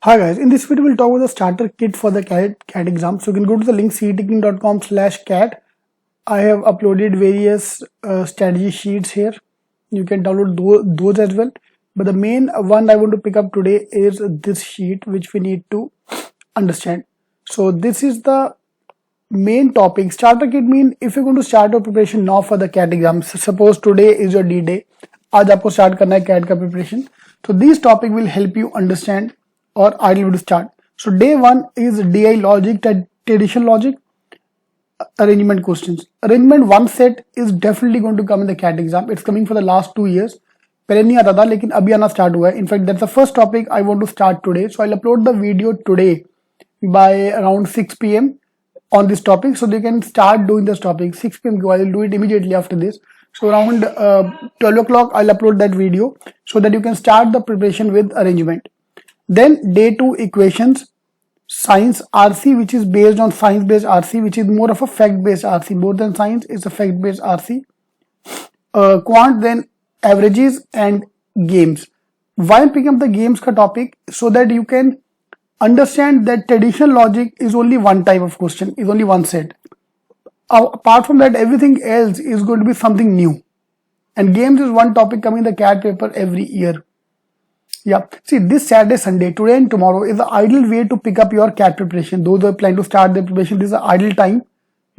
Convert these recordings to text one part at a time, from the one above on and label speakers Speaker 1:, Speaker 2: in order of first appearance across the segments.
Speaker 1: Hi guys, in this video we'll talk about the starter kit for the CAT exam. So you can go to the link IIMking.com/CAT. I have uploaded various strategy sheets here. You can download those as well. But the main one I want to pick up today is this sheet which we need to understand. So this is the main topic. Starter kit mean if you're going to start your preparation now for the CAT exam. Suppose today is your D-Day. आज आपको start करना है CAT का preparation. So these topic will help you understand or ideally to start. So day one is DI logic, traditional logic, arrangement questions. Arrangement one set is definitely going to come in the CAT exam. It's coming for the last 2 years. पहले नहीं आता था लेकिन अभी आना start हुआ है. In fact, that's the first topic I want to start today. So I'll upload the video today by around 6 p.m. on this topic, so they can start doing this topic. 6 p.m. I'll do it immediately after this. So around 12 o'clock I'll upload that video so that you can start the preparation with arrangement. Then day 2 equations, science RC, which is based on science based RC, which is more of a fact based RC. More than science, it's a fact based RC. Quant, then averages and games. Why I'm picking up the games ka topic? So that you can understand that traditional logic is only one type of question, is only one set. Apart from that, everything else is going to be something new. And games is one topic coming in the CAT paper every year. Yeah, see, this Saturday, Sunday, today and tomorrow is the ideal way to pick up your CAT preparation. Those who are planning to start their preparation, this is the ideal time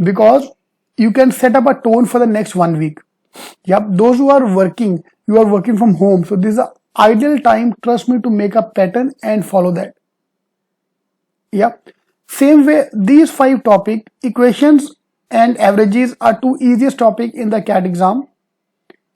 Speaker 1: because you can set up a tone for the next 1 week. Yeah, those who are working, you are working from home. So this is the ideal time, trust me, to make a pattern and follow that. Yeah, same way, these 5 topics, equations and averages are 2 easiest topic in the CAT exam.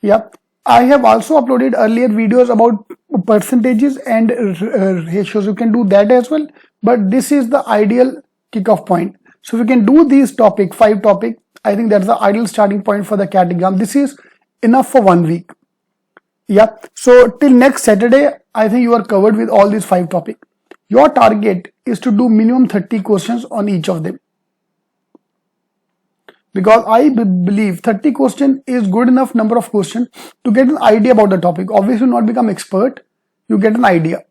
Speaker 1: Yeah, I have also uploaded earlier videos about percentages and ratios. You can do that as well, but this is the ideal kickoff point. So if you can do these 5 topics, I think that's the ideal starting point for the CAT exam. This is enough for 1 week. Yeah, so till next Saturday, I think you are covered with all these 5 topics. Your target is to do minimum 30 questions on each of them. Because I believe 30 questions is good enough number of questions to get an idea about the topic. Obviously not become expert, you get an idea.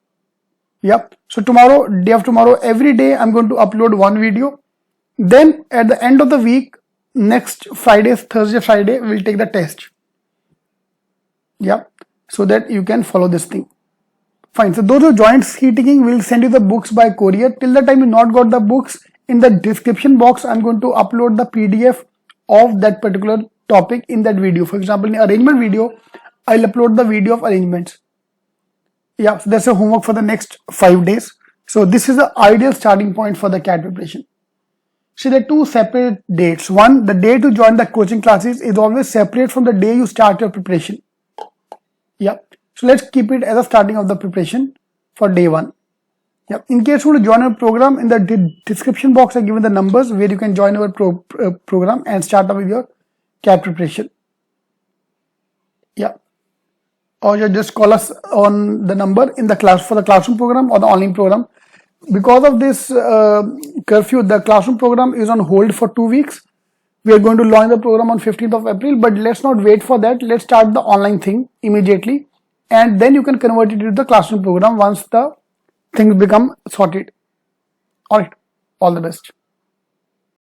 Speaker 1: Yep. So tomorrow, day of tomorrow, every day I'm going to upload one video. Then at the end of the week, next Friday, Thursday, Friday, we'll take the test. Yep. So that you can follow this thing. Fine. So those who joined IIMking will send you the books by courier. Till the time you not got the books, in the description box, I'm going to upload the PDF of that particular topic in that video. For example, in the arrangement video, I'll upload the video of arrangements. Yeah, so that's a homework for the next 5 days. So this is the ideal starting point for the CAT preparation. See, there are 2 separate dates. One, the day to join the coaching classes is always separate from the day you start your preparation. Yeah, so let's keep it as a starting of the preparation for day 1. Yeah. In case you want to join our program, in the description box I given the numbers where you can join our program and start up with your CAT preparation. Yeah. Or you just call us on the number in the class for the classroom program or the online program. Because of this curfew, the classroom program is on hold for 2 weeks. We are going to launch the program on 15th of April, but let's not wait for that. Let's start the online thing immediately. And then you can convert it to the classroom program once the things become sorted. All right, all the best.